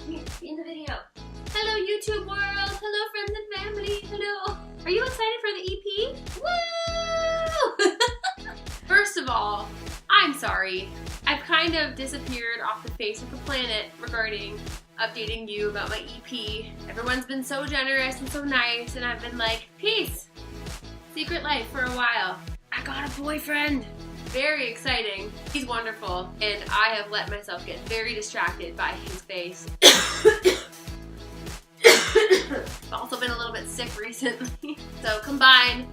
Come here, be in the video. Hello YouTube world, hello friends and family, hello. Are you excited for the EP? Woo! First of all, I'm sorry. I've kind of disappeared off the face of the planet regarding updating you about my EP. Everyone's been so generous and so nice, and I've been like, peace, secret life for a while. I got a boyfriend. Very exciting. He's wonderful, and I have let myself get very distracted by his face. I've also been a little bit sick recently. So combine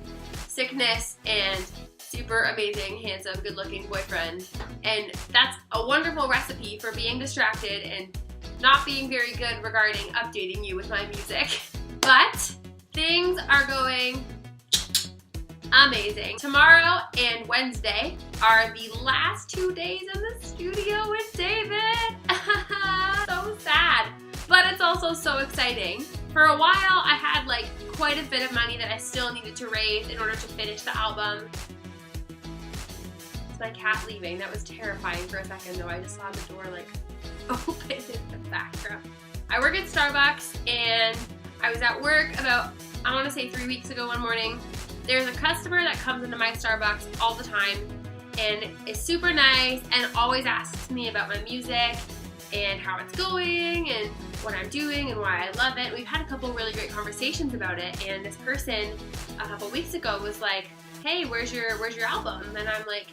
sickness and super amazing, handsome, good-looking boyfriend. And that's a wonderful recipe for being distracted and not being very good regarding updating you with my music. But things are going amazing. Tomorrow and Wednesday are the last 2 days in the studio with David. So sad, but it's also so exciting. For a while, I had like quite a bit of money that I still needed to raise in order to finish the album. It's my cat leaving. That was terrifying for a second though. I just saw the door like open in the background. I work at Starbucks, and I was at work about, I want to say 3 weeks ago one morning. There's a customer that comes into my Starbucks all the time and is super nice and always asks me about my music and how it's going and what I'm doing and why I love it. We've had a couple really great conversations about it, and this person a couple weeks ago was like, hey, where's your album? And I'm like,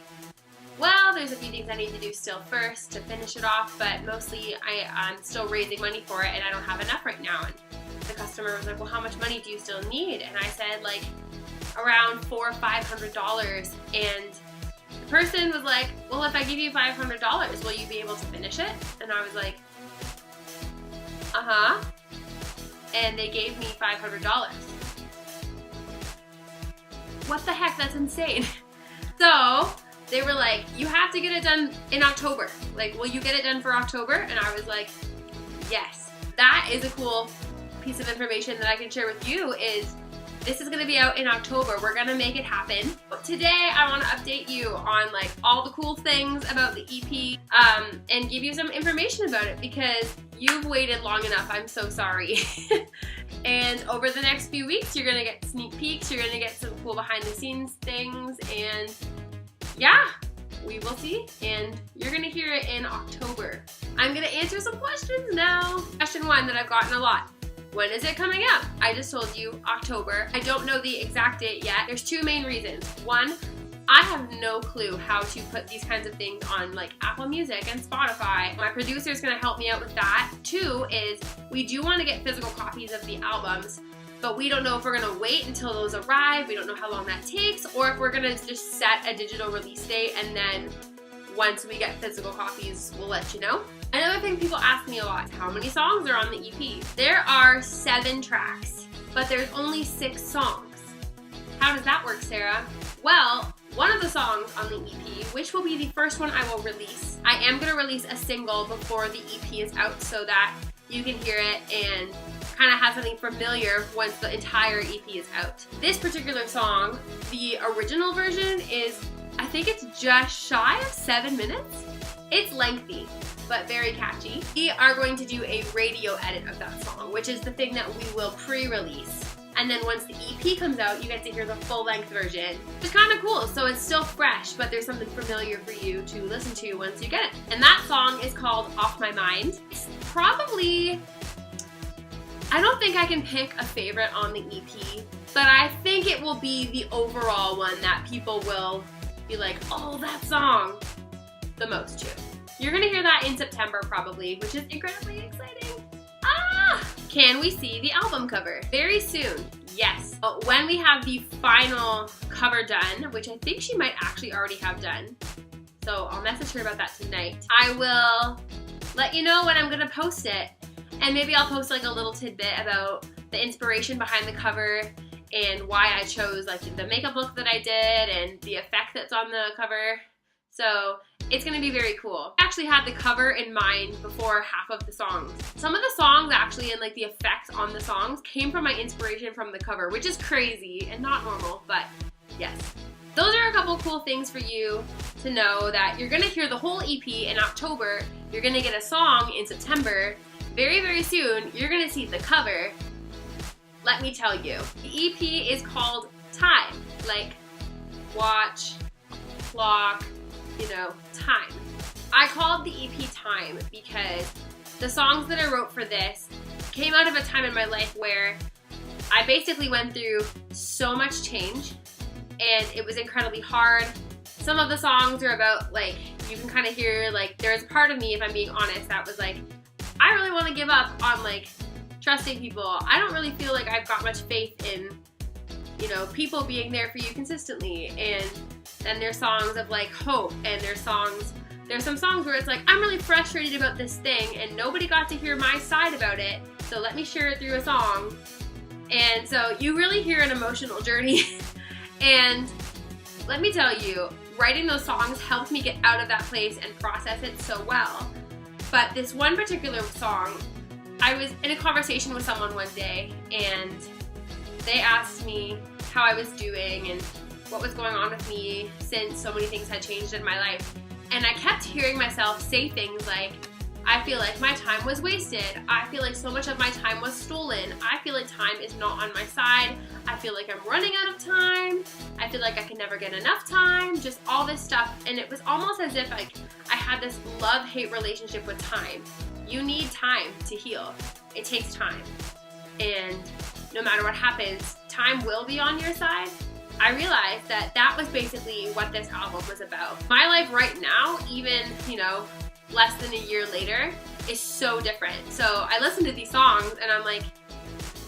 well, there's a few things I need to do still first to finish it off, but mostly I'm still raising money for it and I don't have enough right now. And the customer was like, well, how much money do you still need? And I said like around $400 or $500, and the person was like, well, if I give you $500, will you be able to finish it? And I was like, uh-huh. And they gave me $500. What the heck? That's insane. So they were like, you have to get it done in October. Like, will you get it done for October? And I was like, yes. That is a cool piece of information that I can share with you. Is this is going to be out in October. We're going to make it happen. Today, I want to update you on like all the cool things about the EP and give you some information about it because you've waited long enough. I'm so sorry. And over the next few weeks, you're going to get sneak peeks. You're going to get some cool behind the scenes things, and yeah, we will see, and you're gonna hear it in October. I'm gonna answer some questions now. Question one that I've gotten a lot. When is it coming out? I just told you October. I don't know the exact date yet. There's two main reasons. One, I have no clue how to put these kinds of things on like Apple Music and Spotify. My producer is gonna help me out with that. Two is we do wanna get physical copies of the albums, but we don't know if we're gonna wait until those arrive. We don't know how long that takes, or if we're gonna just set a digital release date and then once we get physical copies, we'll let you know. Another thing people ask me a lot is how many songs are on the EP? There are 7 tracks, but there's only 6 songs. How does that work, Sarah? Well, one of the songs on the EP, which will be the first one I will release, I am gonna release a single before the EP is out so that you can hear it and kind of have something familiar once the entire EP is out. This particular song, the original version is, I think it's just shy of 7 minutes. It's lengthy, but very catchy. We are going to do a radio edit of that song, which is the thing that we will pre-release. And then once the EP comes out, you get to hear the full-length version. It's kind of cool, so it's still fresh, but there's something familiar for you to listen to once you get it. And that song is called Off My Mind. It's probably, I don't think I can pick a favorite on the EP, but I think it will be the overall one that people will be like, oh, that song, the most too. You're gonna hear that in September probably, which is incredibly exciting. Ah! Can we see the album cover? Very soon, yes. But when we have the final cover done, which I think she might actually already have done, so I'll message her about that tonight, I will let you know when I'm gonna post it. And maybe I'll post like a little tidbit about the inspiration behind the cover and why I chose like the makeup look that I did and the effect that's on the cover. So it's gonna be very cool. I actually had the cover in mind before half of the songs. Some of the songs actually and like the effects on the songs came from my inspiration from the cover, which is crazy and not normal, but yes. Those are a couple cool things for you to know, that you're gonna hear the whole EP in October, you're gonna get a song in September, very, very soon, you're gonna see the cover. Let me tell you, the EP is called Time, like watch, clock, you know, time. I called the EP Time because the songs that I wrote for this came out of a time in my life where I basically went through so much change and it was incredibly hard. Some of the songs are about, like, you can kind of hear, like, there's a part of me, if I'm being honest, that was like, I really want to give up on, like, trusting people. I don't really feel like I've got much faith in, you know, people being there for you consistently. And then there's songs of, like, hope, and there's some songs where it's like, I'm really frustrated about this thing and nobody got to hear my side about it, so let me share it through a song. And so you really hear an emotional journey. And let me tell you, writing those songs helped me get out of that place and process it so well. But this one particular song, I was in a conversation with someone one day and they asked me how I was doing and what was going on with me since so many things had changed in my life. And I kept hearing myself say things like, I feel like my time was wasted. I feel like so much of my time was stolen. I feel like time is not on my side. I feel like I'm running out of time. I feel like I can never get enough time. Just all this stuff. And it was almost as if like I had this love-hate relationship with time. You need time to heal. It takes time. And no matter what happens, time will be on your side. I realized that that was basically what this album was about. My life right now, even, you know, less than a year later, is so different. So I listen to these songs and I'm like,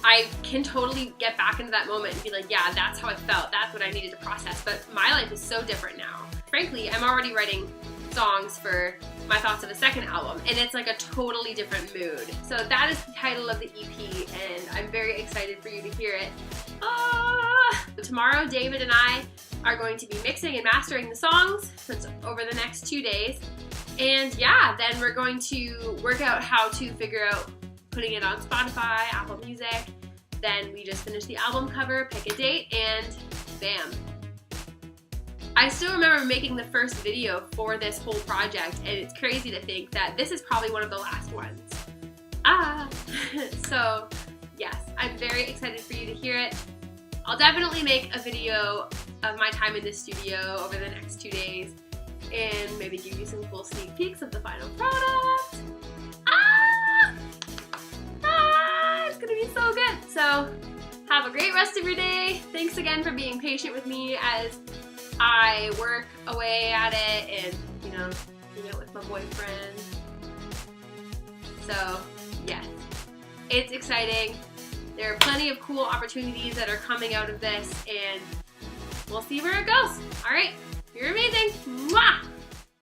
I can totally get back into that moment and be like, yeah, that's how I felt. That's what I needed to process. But my life is so different now. Frankly, I'm already writing songs for my thoughts of a second album, and it's like a totally different mood. So that is the title of the EP, and I'm very excited for you to hear it. Tomorrow, David and I are going to be mixing and mastering the songs over the next 2 days. And yeah, then we're going to work out how to figure out putting it on Spotify, Apple Music. Then we just finish the album cover, pick a date, and bam. I still remember making the first video for this whole project, and it's crazy to think that this is probably one of the last ones. So yes, I'm very excited for you to hear it. I'll definitely make a video of my time in the studio over the next 2 days and maybe give you some cool sneak peeks of the final product. It's gonna be so good. So have a great rest of your day. Thanks again for being patient with me as I work away at it and, you know, hang out with my boyfriend. So yes, it's exciting. There are plenty of cool opportunities that are coming out of this, and we'll see where it goes. All right, you're amazing. Mwah!